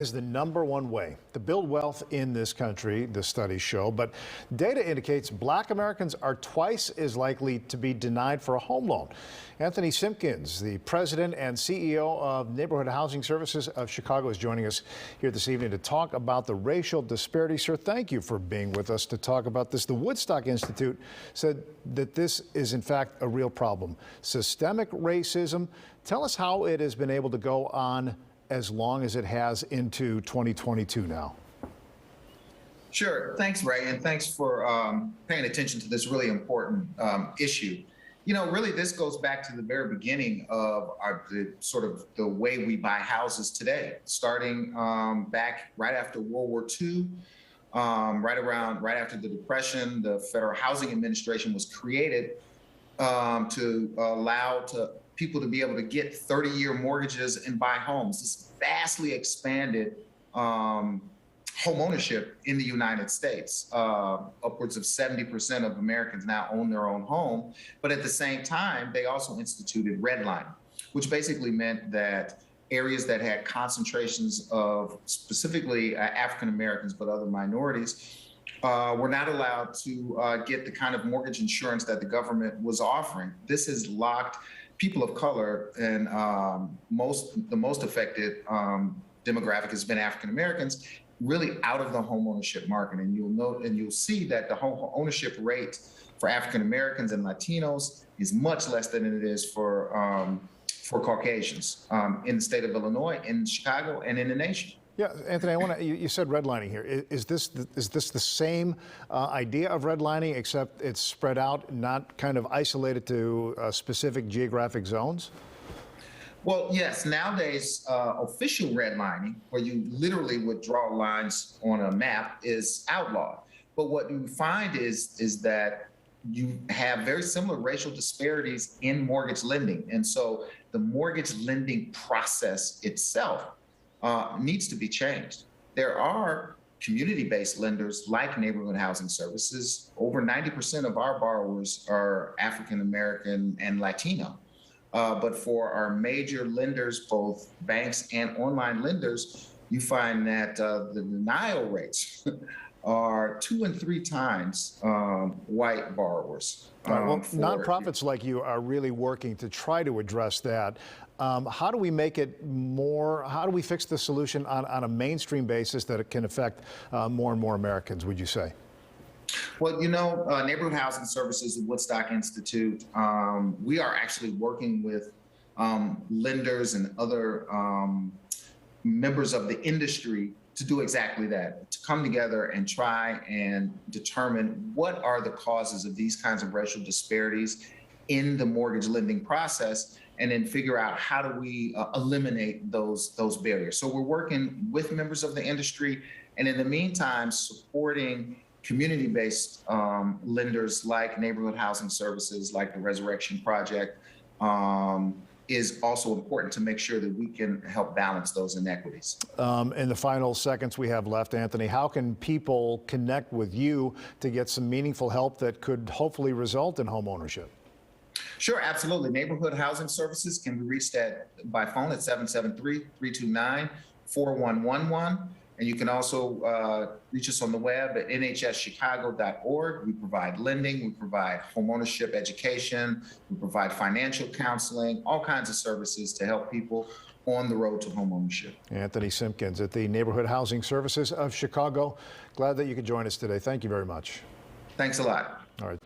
Is the #1 way to build wealth in this country, the studies show. But data indicates Black Americans are twice as likely to be denied for a home loan. Anthony Simpkins, the president and CEO of Neighborhood Housing Services of Chicago, is joining us here this evening to talk about the racial disparity. Sir, thank you for being with us to talk about this. The Woodstock Institute said that this is, in fact, a real problem. Systemic racism. Tell us how it has been able to go on as long as it has into 2022 now. Sure. Thanks, Ray, and thanks for paying attention to this really important issue. You know, really, this goes back to the very beginning of the way we buy houses today, starting back right after World War II, right after the Depression. The Federal Housing Administration was created to allow people to be able to get 30-year mortgages and buy homes. This vastly expanded home ownership in the United States. Upwards of 70% of Americans now own their own home. But at the same time, they also instituted redlining, which basically meant that areas that had concentrations of specifically African Americans, but other minorities, were not allowed to get the kind of mortgage insurance that the government was offering. This has locked people of color, and the most affected demographic has been African Americans, really out of the home ownership market. And you'll see that the home ownership rate for African Americans and Latinos is much less than it is for Caucasians in the state of Illinois, in Chicago, and in the nation. Yeah, Anthony, you said redlining here. Is this the same idea of redlining, except it's spread out, not kind of isolated to specific geographic zones? Well, yes. Nowadays, official redlining, where you literally would draw lines on a map, is outlawed. But what you find is that you have very similar racial disparities in mortgage lending. And so the mortgage lending process itself needs to be changed. There are community-based lenders like Neighborhood Housing Services. Over 90% of our borrowers are African American and Latino. But for our major lenders, both banks and online lenders, you find that the denial rates are 2 and 3 times white borrowers. Well, nonprofits like you are really working to try to address that. How do we make it more, how do we fix the solution on a mainstream basis that it can affect more and more Americans, would you say? Well, you know, Neighborhood Housing Services, the Woodstock Institute, we are actually working with lenders and other members of the industry to do exactly that, to come together and try and determine what are the causes of these kinds of racial disparities in the mortgage lending process, and then figure out how do we eliminate those barriers. So we're working with members of the industry, and in the meantime, supporting community-based lenders like Neighborhood Housing Services, like the Resurrection Project, is also important to make sure that we can help balance those inequities. In the final seconds we have left, Anthony, how can people connect with you to get some meaningful help that could hopefully result in home ownership? Sure, absolutely. Neighborhood Housing Services can be reached by phone at 773-329-4111. And you can also reach us on the web at nhschicago.org. We provide lending, we provide homeownership education, we provide financial counseling, all kinds of services to help people on the road to homeownership. Anthony Simpkins at the Neighborhood Housing Services of Chicago. Glad that you could join us today. Thank you very much. Thanks a lot. All right.